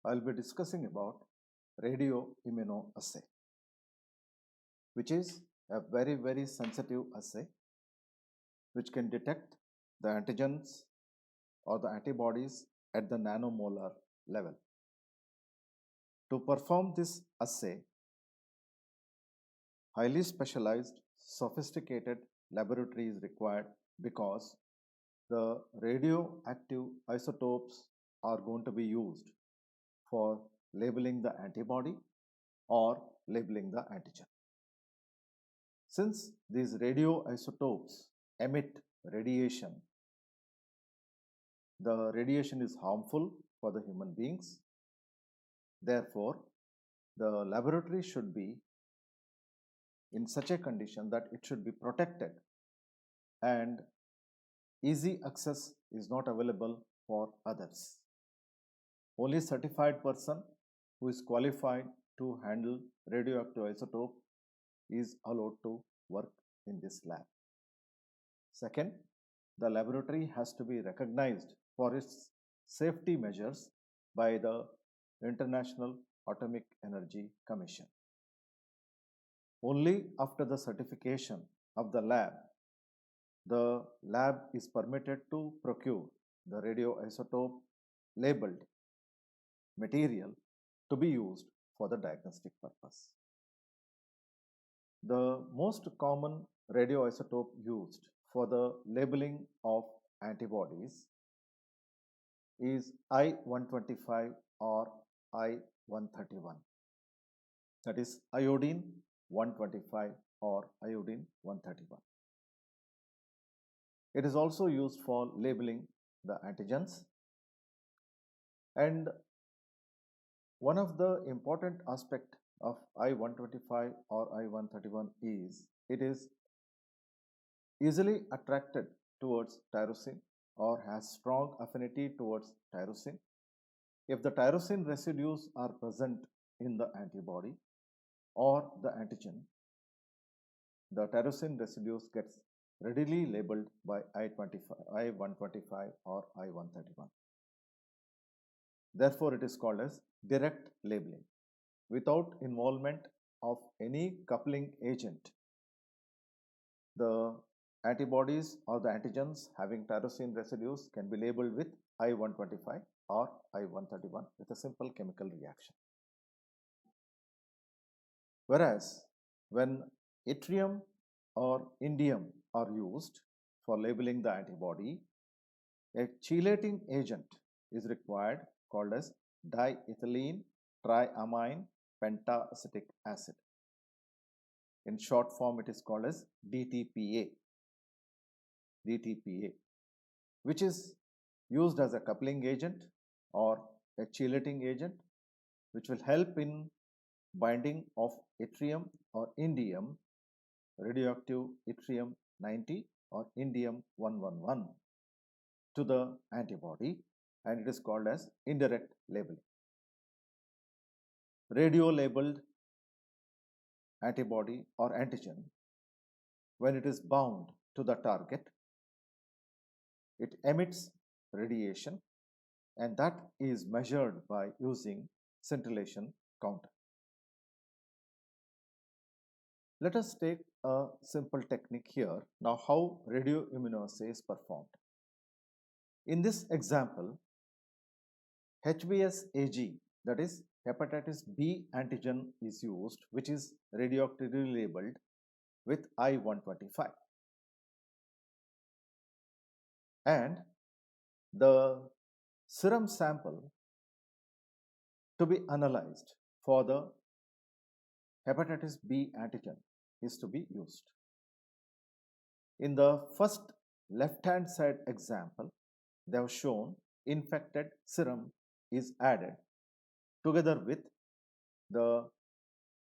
I'll be discussing about radioimmunoassay, which is a very sensitive assay which can detect the antigens or the antibodies at the nanomolar level. To perform this assay, highly specialized, sophisticated laboratory is required because the radioactive isotopes are going to be used for labeling the antibody or labeling the antigen. Since these radioisotopes emit radiation, the radiation is harmful for the human beings. Therefore, the laboratory should be in such a condition that it should be protected and easy access is not available for others. Only certified person who is qualified to handle radioactive isotope is allowed to work in this lab. Second, the laboratory has to be recognized for its safety measures by the International Atomic Energy Commission. Only after the certification of the lab is permitted to procure the radioisotope labeled material to be used for the diagnostic purpose. The most common radioisotope used for the labeling of antibodies is I-125 or I-131, that is iodine 125 or iodine 131. It is also used for labeling the antigens, and one of the important aspect of I-125 or I-131 is it is easily attracted towards tyrosine or has strong affinity towards tyrosine. If the tyrosine residues are present in the antibody or the antigen, the tyrosine residues gets readily labeled by I-125 or I-131. Therefore, it is called as direct labeling without involvement of any coupling agent. The antibodies or the antigens having tyrosine residues can be labeled with I-125 or I-131 with a simple chemical reaction. Whereas when yttrium or indium are used for labeling the antibody, a chelating agent is required called as diethylene triamine pentaacetic acid. In short form, it is called as DTPA, which is used as a coupling agent or a chelating agent, which will help in binding of yttrium or indium, radioactive yttrium 90 or indium 111 to the antibody, and it is called as indirect labeling. Radio labeled antibody or antigen, when it is bound to the target, it emits radiation, and that is measured by using scintillation counter. Let us take a simple technique here. Now, how radioimmunoassay is performed. In this example, HBsAg, that is hepatitis B antigen is used, which is radioactively labeled with I-125. And the serum sample to be analyzed for the hepatitis B antigen is to be used. In the first left-hand side example, they have shown infected serum is added together with the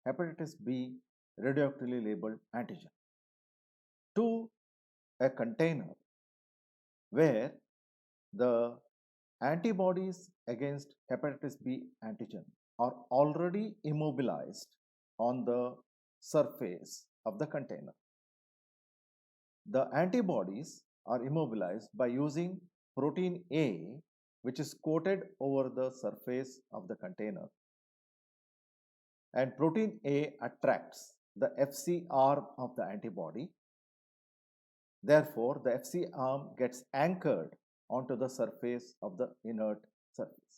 hepatitis B radioactively labeled antigen to a container where the antibodies against hepatitis B antigen are already immobilized on the surface of the container. The antibodies are immobilized by using protein A, which is coated over the surface of the container, and protein A attracts the Fc arm of the antibody. Therefore, the Fc arm gets anchored onto the surface of the inert surface,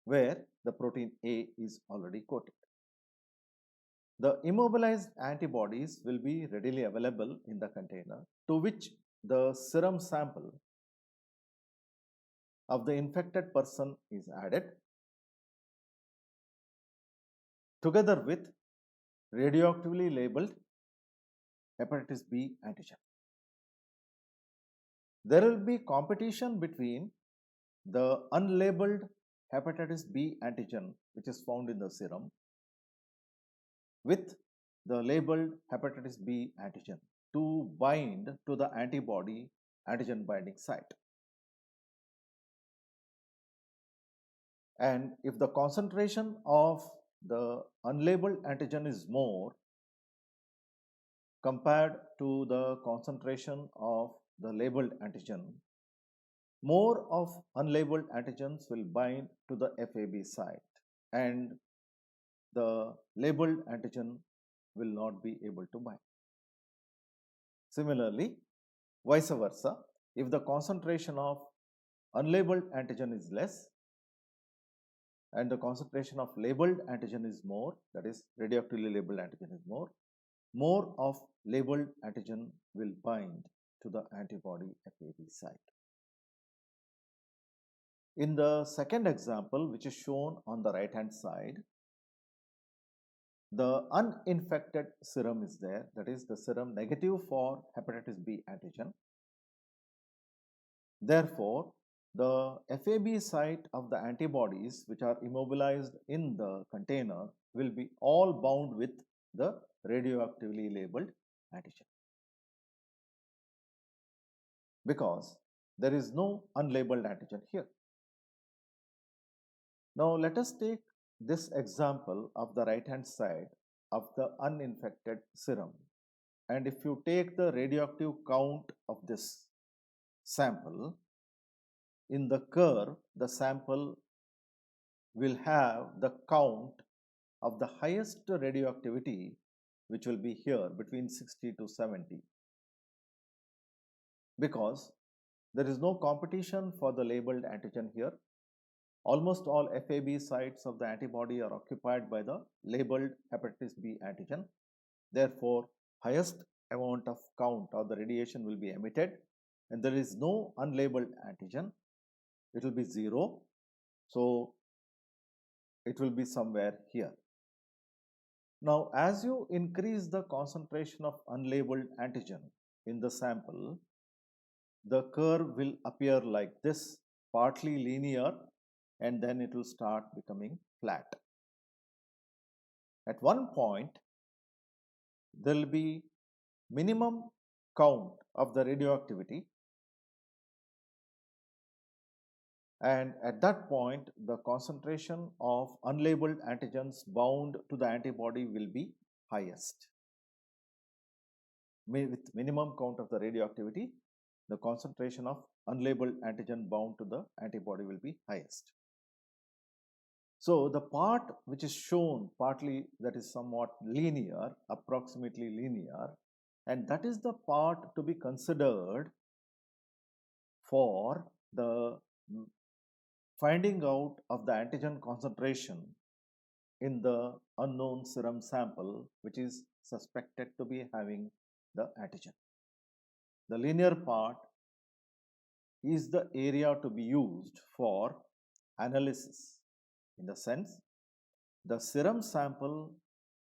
where the protein A is already coated. The immobilized antibodies will be readily available in the container, to which the serum sample of the infected person is added, together with radioactively labeled hepatitis B antigen. There will be competition between the unlabeled hepatitis B antigen, which is found in the serum, with the labeled hepatitis B antigen to bind to the antibody antigen binding site. And if the concentration of the unlabeled antigen is more compared to the concentration of the labeled antigen, more of unlabeled antigens will bind to the FAB site and the labeled antigen will not be able to bind. Similarly, vice versa, if the concentration of unlabeled antigen is less and the concentration of labeled antigen is more, that is radioactively labeled antigen is more of labeled antigen will bind to the antibody FAB site. In the second example, which is shown on the right hand side, the uninfected serum is there, that is the serum negative for hepatitis B antigen. Therefore, the FAB site of the antibodies which are immobilized in the container will be all bound with the radioactively labeled antigen, because there is no unlabeled antigen here. Now, let us take this example of the right hand side of the uninfected serum, and if you take the radioactive count of this sample, in the curve the sample will have the count of the highest radioactivity, which will be here between 60 to 70, because there is no competition for the labeled antigen here. Almost all FAB sites of the antibody are occupied by the labeled hepatitis B antigen. Therefore, highest amount of count or the radiation will be emitted, and there is no unlabeled antigen. It will be 0. So, it will be somewhere here. Now, as you increase the concentration of unlabeled antigen in the sample, the curve will appear like this, partly linear, and then it will start becoming flat. At one point, there will be minimum count of the radioactivity, and at that point the concentration of unlabeled antigens bound to the antibody will be highest. With minimum count of the radioactivity, the concentration of unlabeled antigen bound to the antibody will be highest. So, the part which is shown partly, that is somewhat linear, approximately linear, and that is the part to be considered for the finding out of the antigen concentration in the unknown serum sample which is suspected to be having the antigen. The linear part is the area to be used for analysis, in the sense the serum sample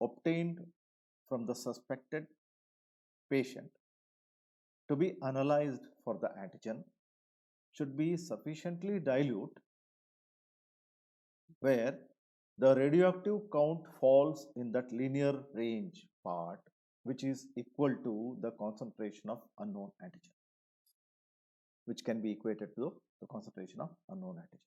obtained from the suspected patient to be analyzed for the antigen should be sufficiently dilute where the radioactive count falls in that linear range part, which is equal to the concentration of unknown antigen, which can be equated to the concentration of unknown antigen.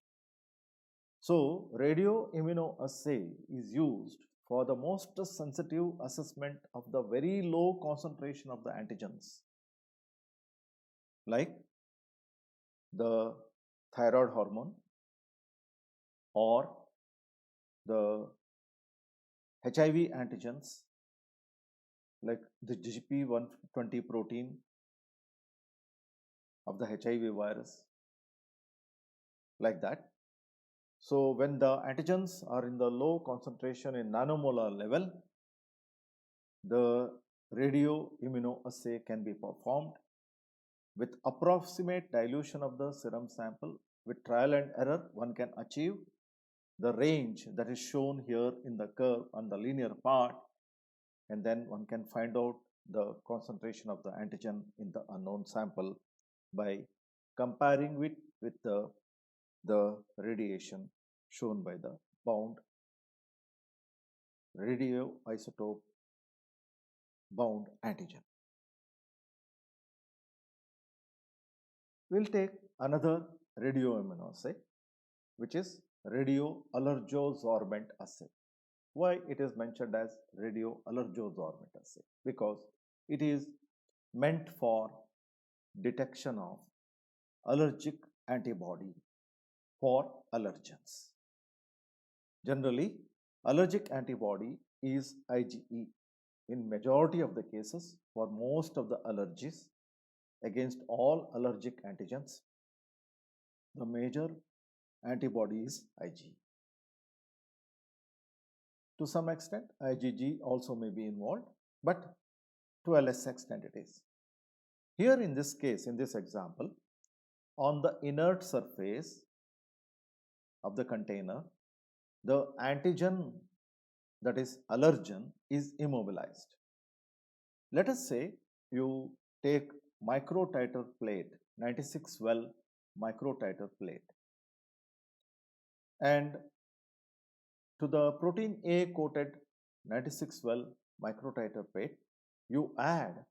So, radioimmunoassay is used for the most sensitive assessment of the very low concentration of the antigens, like the thyroid hormone or the HIV antigens like the GP120 protein of the HIV virus, like that. So when the antigens are in the low concentration in nanomolar level, the radioimmunoassay can be performed with approximate dilution of the serum sample. With trial and error, one can achieve the range that is shown here in the curve on the linear part, and then one can find out the concentration of the antigen in the unknown sample by comparing it with the radiation shown by the bound radioisotope bound antigen. We'll take another radioimmunoassay, which is radioallergosorbent assay. Why it is mentioned as radioallergosorbent assay? Because it is meant for detection of allergic antibody for allergens. Generally, allergic antibody is IgE in majority of the cases for most of the allergies against all allergic antigens. The major antibody is IgE. To some extent, IgG also may be involved, but to a less extent it is. Here in this case, in this example, on the inert surface of the container, the antigen, that is allergen, is immobilized. Let us say you take microtiter plate, 96 well microtiter plate, and to the protein A coated 96 well microtiter plate, you add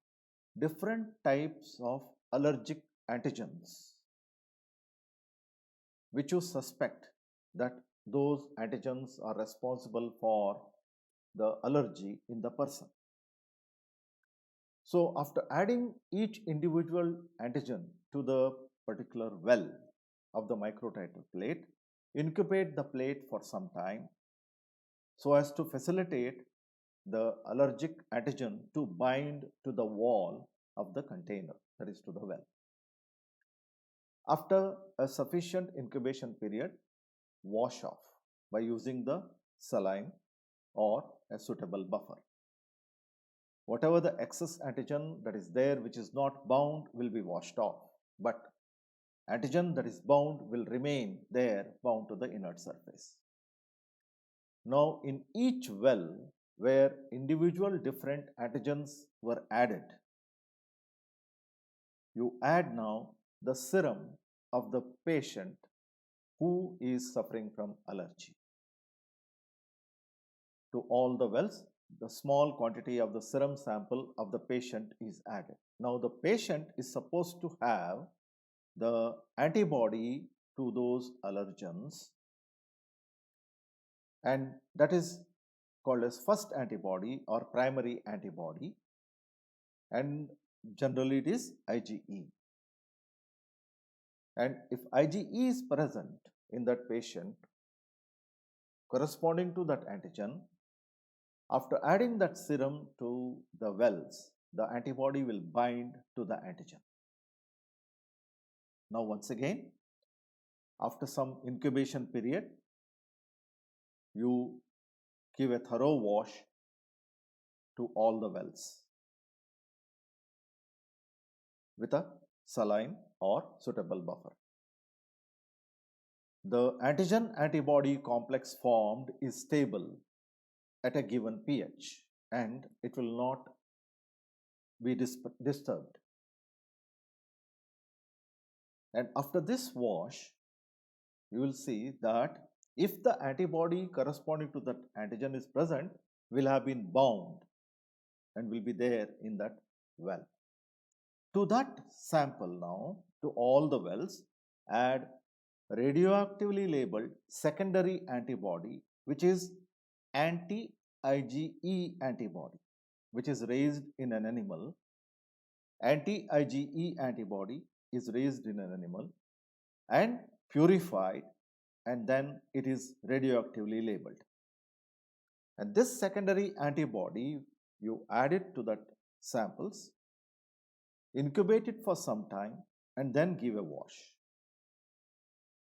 different types of allergic antigens which you suspect that those antigens are responsible for the allergy in the person. So after adding each individual antigen to the particular well of the microtiter plate, incubate the plate for some time so as to facilitate the allergic antigen to bind to the wall of the container, that is to the well. After a sufficient incubation period, wash off by using the saline or a suitable buffer. Whatever the excess antigen that is there which is not bound will be washed off, but antigen that is bound will remain there bound to the inert surface. Now in each well where individual different antigens were added, you add now the serum of the patient who is suffering from allergy. To all the wells, the small quantity of the serum sample of the patient is added. Now the patient is supposed to have the antibody to those allergens, and that is called as first antibody or primary antibody, and generally it is IgE. And if IgE is present in that patient corresponding to that antigen, after adding that serum to the wells, the antibody will bind to the antigen. Now once again, after some incubation period, you give a thorough wash to all the wells with a saline or suitable buffer. The antigen-antibody complex formed is stable at a given pH and it will not be disturbed. And after this wash, you will see that if the antibody corresponding to that antigen is present, will have been bound and will be there in that well. To that sample now, to all the wells, add radioactively labeled secondary antibody, which is anti-IgE antibody, which is raised in an animal. Anti-IgE antibody is raised in an animal, and purified, and then it is radioactively labeled. And this secondary antibody, you add it to that samples, incubate it for some time, and then give a wash.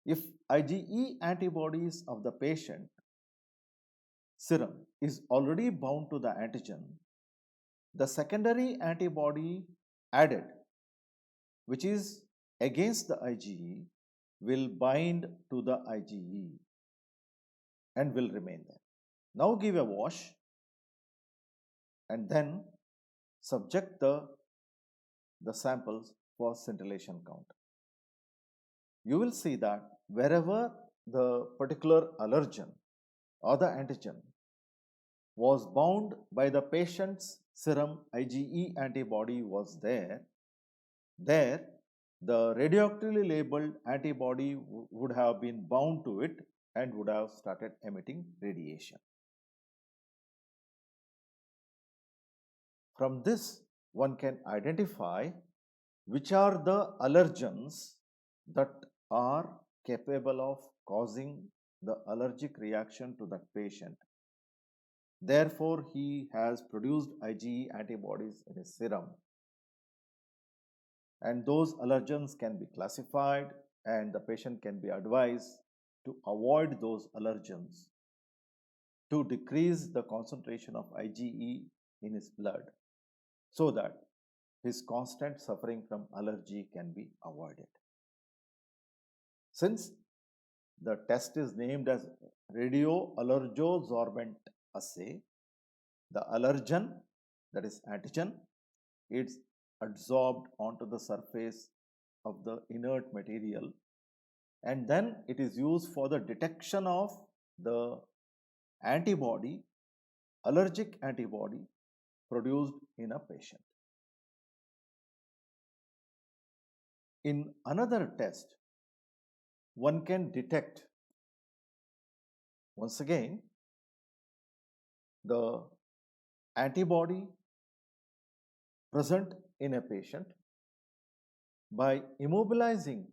If IgE antibodies of the patient serum is already bound to the antigen, the secondary antibody added, which is against the IgE, will bind to the IgE and will remain there. Now give a wash and then subject the samples for scintillation count. You will see that wherever the particular allergen or the antigen was bound by the patient's serum IgE antibody was there, the radioactively labeled antibody would have been bound to it and would have started emitting radiation. From this, one can identify which are the allergens that are capable of causing the allergic reaction to that patient. Therefore, he has produced IgE antibodies in his serum. And those allergens can be classified and the patient can be advised to avoid those allergens to decrease the concentration of IgE in his blood so that his constant suffering from allergy can be avoided. Since the test is named as radioallergosorbent assay, the allergen, that is antigen, it's adsorbed onto the surface of the inert material, and then it is used for the detection of the antibody, allergic antibody produced in a patient. In another test, one can detect once again the antibody present in a patient by immobilizing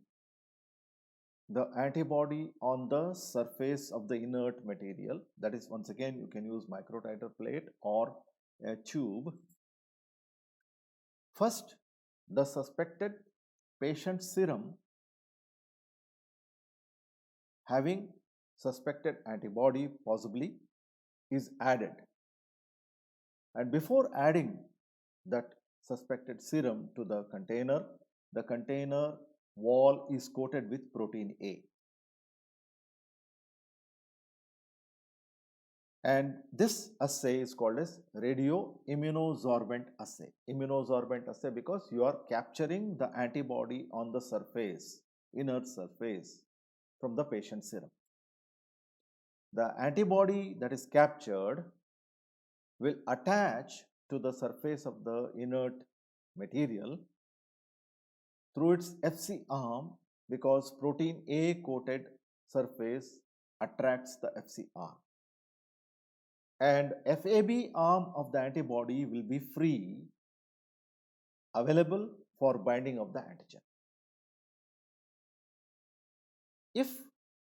the antibody on the surface of the inert material. That is, once again, you can use microtiter plate or a tube. First, the suspected patient serum having suspected antibody possibly is added. And before adding that suspected serum to the container wall is coated with protein A. And this assay is called as radioimmunosorbent assay. Immunosorbent assay because you are capturing the antibody on the surface, inert surface from the patient serum. The antibody that is captured will attach to the surface of the inert material through its Fc arm because protein A coated surface attracts the Fc arm. And FAB arm of the antibody will be free, available for binding of the antigen. If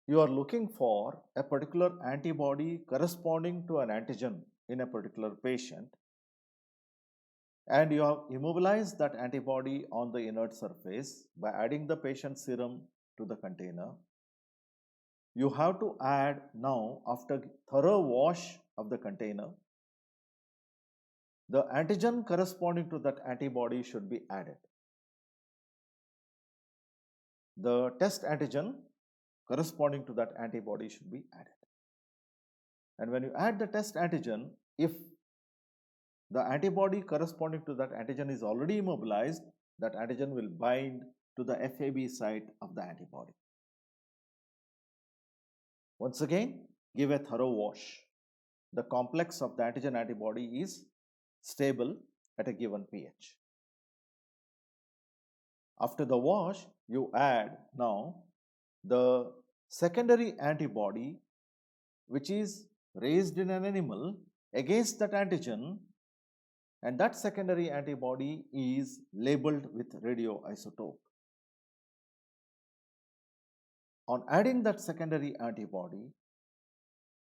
you are looking for a particular antibody corresponding to an antigen in a particular patient, and you have immobilized that antibody on the inert surface by adding the patient serum to the container, you have to add now, after thorough wash of the container, the antigen corresponding to that antibody should be added. The test antigen corresponding to that antibody should be added. And when you add the test antigen, if the antibody corresponding to that antigen is already immobilized, that antigen will bind to the FAB site of the antibody. Once again, give a thorough wash. The complex of the antigen antibody is stable at a given pH. After the wash, you add now the secondary antibody which is raised in an animal against that antigen, and that secondary antibody is labeled with radioisotope. On adding that secondary antibody,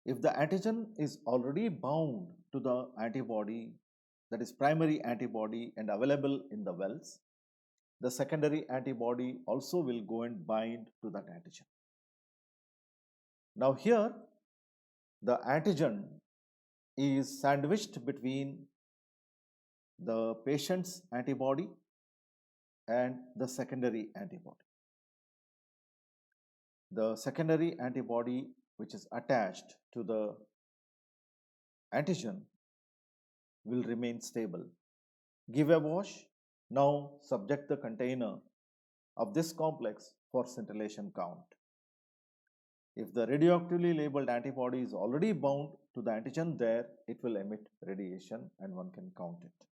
if the antigen is already bound to the antibody, that is primary antibody, and available in the wells, the secondary antibody also will go and bind to that antigen. Now here, the antigen is sandwiched between the patient's antibody and the secondary antibody. The secondary antibody which is attached to the antigen will remain stable. Give a wash. Now subject the container of this complex for scintillation count. If the radioactively labeled antibody is already bound to the antigen there, it will emit radiation and one can count it.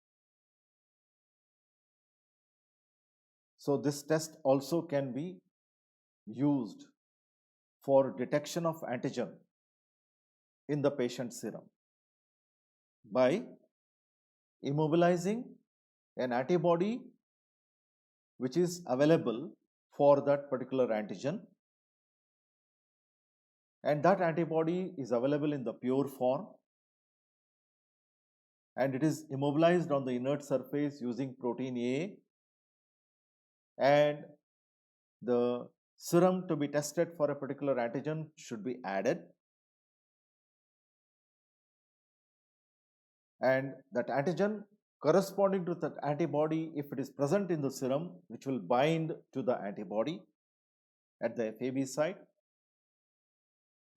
So this test also can be used for detection of antigen in the patient's serum by immobilizing an antibody which is available for that particular antigen, and that antibody is available in the pure form, and it is immobilized on the inert surface using protein A, and the serum to be tested for a particular antigen should be added, and that antigen corresponding to that antibody, if it is present in the serum, which will bind to the antibody at the FAB site,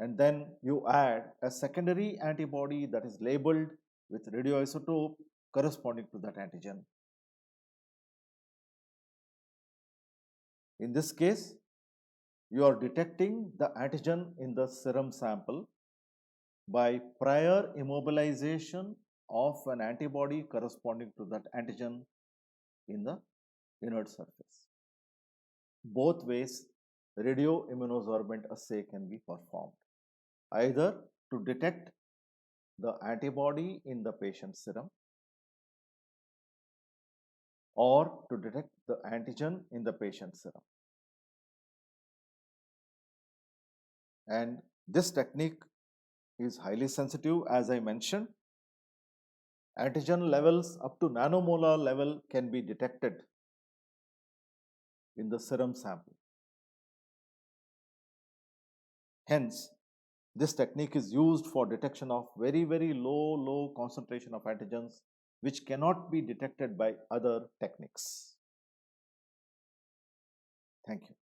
and then you add a secondary antibody that is labeled with radioisotope corresponding to that antigen. In this case, you are detecting the antigen in the serum sample by prior immobilization of an antibody corresponding to that antigen in the inert surface. Both ways, radioimmunosorbent assay can be performed, either to detect the antibody in the patient's serum or to detect the antigen in the patient's serum. And this technique is highly sensitive, as I mentioned. Antigen levels up to nanomolar level can be detected in the serum sample. Hence, this technique is used for detection of very low concentration of antigens which cannot be detected by other techniques. Thank you.